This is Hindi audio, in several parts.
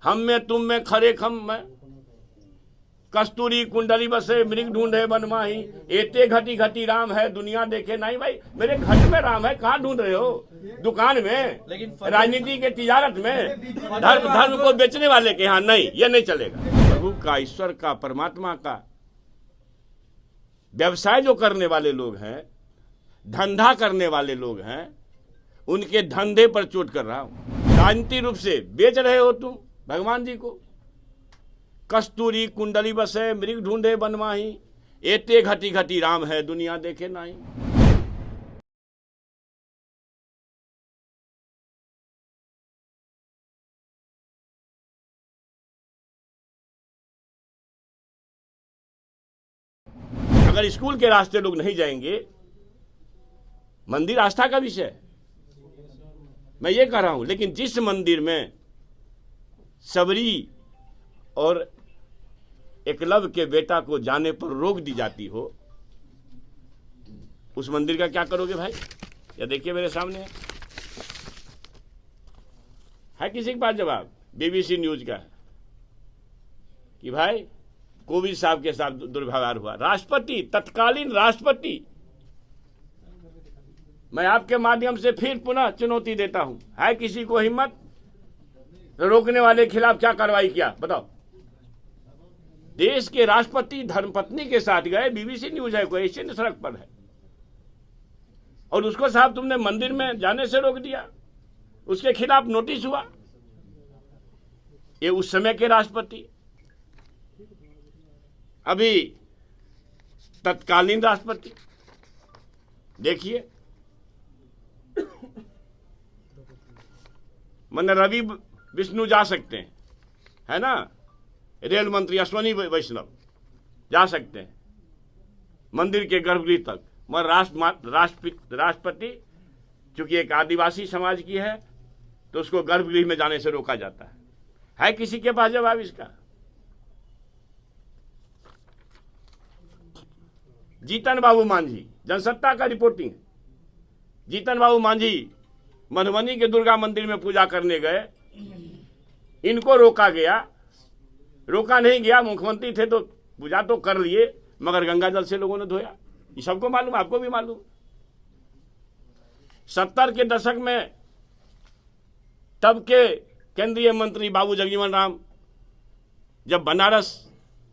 हम में तुम में खरे खम में, कस्तूरी कुंडली बसे मृग ढूंढे बनमाही, एते घटी घटी राम है दुनिया देखे नहीं। भाई मेरे घट में राम है, कहाँ ढूंढ रहे हो? दुकान में, राजनीति के तिजारत में, धर्म को बेचने वाले के यहाँ नहीं, ये नहीं चलेगा। प्रभु का, ईश्वर का, परमात्मा का व्यवसाय जो करने वाले लोग हैं, धंधा करने वाले लोग हैं, उनके धंधे पर चोट कर रहा हूं। राजनीतिक रूप से बेच रहे हो तुम भगवान जी को। कस्तूरी कुंडली बसे मृग ढूंढे बनमाही, एते घटी घटी राम है दुनिया देखे नहीं। अगर स्कूल के रास्ते लोग नहीं जाएंगे, मंदिर आस्था का विषय, मैं ये कह रहा हूं, लेकिन जिस मंदिर में सबरी और एकलव्य के बेटा को जाने पर रोक दी जाती हो, उस मंदिर का क्या करोगे भाई? या देखिए मेरे सामने है किसी के पास जवाब? बीबीसी न्यूज का कि भाई कोविंद साहब के साथ दुर्व्यवहार हुआ। राष्ट्रपति, तत्कालीन राष्ट्रपति, मैं आपके माध्यम से फिर पुनः चुनौती देता हूं, है किसी को हिम्मत? रोकने वाले के खिलाफ क्या कार्रवाई किया बताओ? देश के राष्ट्रपति धर्मपत्नी के साथ गए, बीबीसी न्यूज है, कोई एशियन सड़क पर है, और उसको साहब तुमने मंदिर में जाने से रोक दिया, उसके खिलाफ नोटिस हुआ। ये उस समय के राष्ट्रपति, अभी तत्कालीन राष्ट्रपति। देखिए, मन रवि विष्णु जा सकते हैं, है ना, रेल मंत्री अश्वनी वैष्णव जा सकते हैं मंदिर के गर्भगृह तक, मगर राष्ट्रपति चूंकि एक आदिवासी समाज की है तो उसको गर्भगृह में जाने से रोका जाता है किसी के पास जवाब इसका? जीतन बाबू मांझी, जनसत्ता का रिपोर्टिंग। जीतन बाबू मांझी मधुबनी के दुर्गा मंदिर में पूजा करने गए, इनको रोका गया, रोका नहीं गया, मुख्यमंत्री थे तो पूजा तो कर लिए, मगर गंगा जल से लोगों ने धोया। ये सबको मालूम, आपको भी मालूम। 70 के दशक में तब के केंद्रीय मंत्री बाबू जगजीवन राम जब बनारस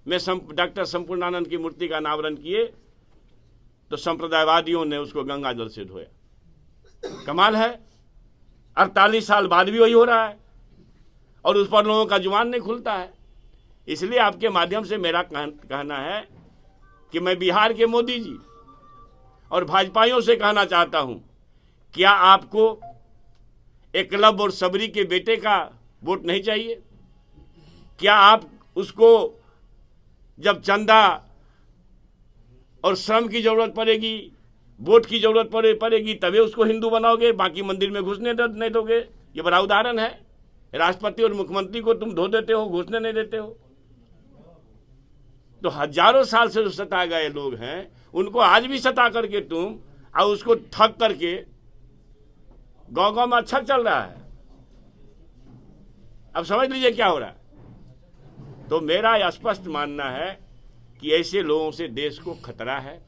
में डॉक्टर संपूर्णानंद की मूर्ति का अनावरण किए तो संप्रदायवादियों ने उसको गंगा जल से धोया। कमाल है, 48 साल बाद भी वही हो रहा है और उस पर लोगों का जुबान नहीं खुलता है। इसलिए आपके माध्यम से मेरा कहना है कि मैं बिहार के मोदी जी और भाजपाइयों से कहना चाहता हूं, क्या आपको एकलव्य और सबरी के बेटे का वोट नहीं चाहिए? क्या आप उसको जब चंदा और श्रम की जरूरत पड़ेगी, वोट की जरूरत पड़ेगी तभी उसको हिंदू बनाओगे, बाकी मंदिर में घुसने नहीं दोगे? ये बड़ा उदाहरण है। राष्ट्रपति और मुख्यमंत्री को तुम धो देते हो, घुसने नहीं देते हो। तो हजारों साल से जो सता गए लोग हैं, उनको आज भी सता करके तुम और उसको ठग करके गांव गांव में अच्छा चल रहा है। अब समझ लीजिए क्या हो रहा है। तो मेरा स्पष्ट मानना है कि ऐसे लोगों से देश को खतरा है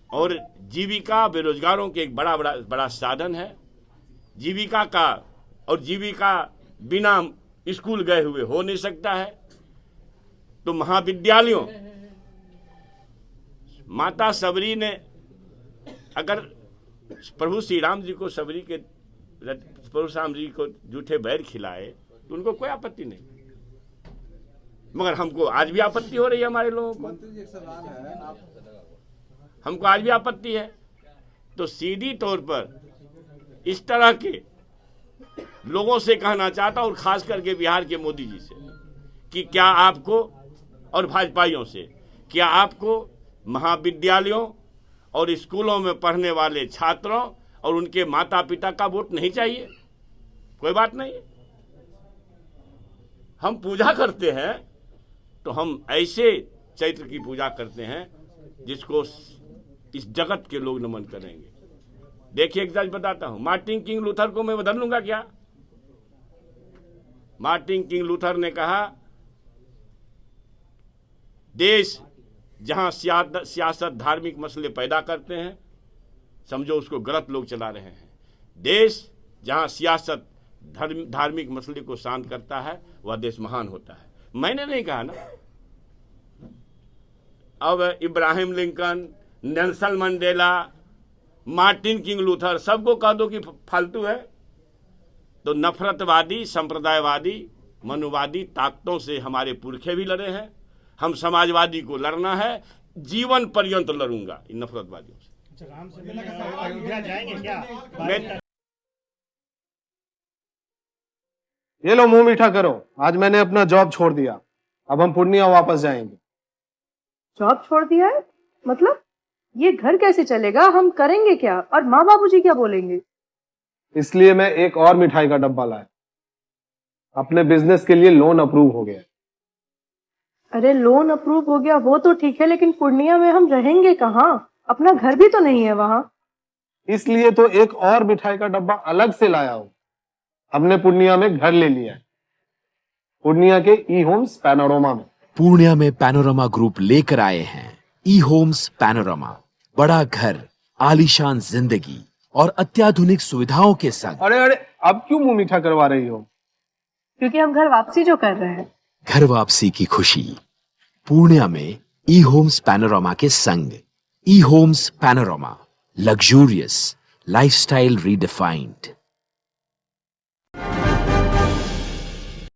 और जीविका बेरोजगारों के एक बड़ा साधन है। जीविका का और जीविका बिना स्कूल गए हुए हो नहीं सकता है। तो महाविद्यालयों, माता सबरी ने अगर प्रभु श्री राम जी को सबरी के प्रभु राम जी को जूठे बैर खिलाए तो उनको कोई आपत्ति नहीं, मगर हमको आज भी आपत्ति हो रही है। हमारे लोगों को, हमको आज भी आपत्ति है। तो सीधी तौर पर इस तरह के लोगों से कहना चाहता हूं, और खास करके बिहार के मोदी जी से, कि क्या आपको, और भाजपाइयों से, क्या आपको महाविद्यालयों और स्कूलों में पढ़ने वाले छात्रों और उनके माता पिता का वोट नहीं चाहिए? कोई बात नहीं। हम पूजा करते हैं तो हम ऐसे चैत्र की पूजा करते हैं जिसको इस जगत के लोग नमन करेंगे। देखिए एक सच बताता हूं, मार्टिन किंग लूथर को मैं बदल लूंगा क्या? मार्टिन किंग लूथर ने कहा, देश जहां सियासत धार्मिक मसले पैदा करते हैं, समझो उसको गलत लोग चला रहे हैं। देश जहां सियासत धार्मिक मसले को शांत करता है, वह देश महान होता है। मैंने नहीं कहा ना। अब Ibrahim Lincoln, Nelson Mandela, Martin king Luther, सबको कह दो कि फालतू है, तो नफरतवादी, संप्रदायवादी, मनुवादी ताकतों से हमारे पुरखे भी लड़े हैं। हम समाजवादी को लड़ना है, जीवन पर्यंत लड़ूंगा इन नफरतवादियों से। अयोध्या जाएंगे क्या? ये लो मुंह मीठा करो, आज मैंने अपना जॉब छोड़ दिया, अब हम पूर्णिया वापस जाएंगे। जॉब छोड़ दिया है? मतलब ये घर कैसे चलेगा? हम करेंगे क्या? और माँ बाबूजी क्या बोलेंगे? इसलिए मैं एक और मिठाई का डब्बा लाया। अपने बिजनेस के लिए लोन अप्रूव हो गया। अरे लोन अप्रूव हो गया वो तो ठीक है, लेकिन पूर्णिया में हम रहेंगे कहाँ? अपना घर भी तो नहीं है वहां। इसलिए तो एक और मिठाई का डब्बा अलग से लाया हूं। हमने पूर्णिया में घर ले लिया है, पूर्णिया के ई होम्स पैनोरमा में। पूर्णिया में पैनोरमा ग्रुप लेकर आए हैं ई होम्स पैनोरमा। बड़ा घर, आलीशान जिंदगी और अत्याधुनिक सुविधाओं के संग। अरे अरे, अब क्यों मुंह मीठा करवा रही हो? क्योंकि हम घर वापसी जो कर रहे हैं। घर वापसी की खुशी पूर्णिया में ई होम्स पैनोरमा के संग। ई homes panorama, luxurious lifestyle redefined.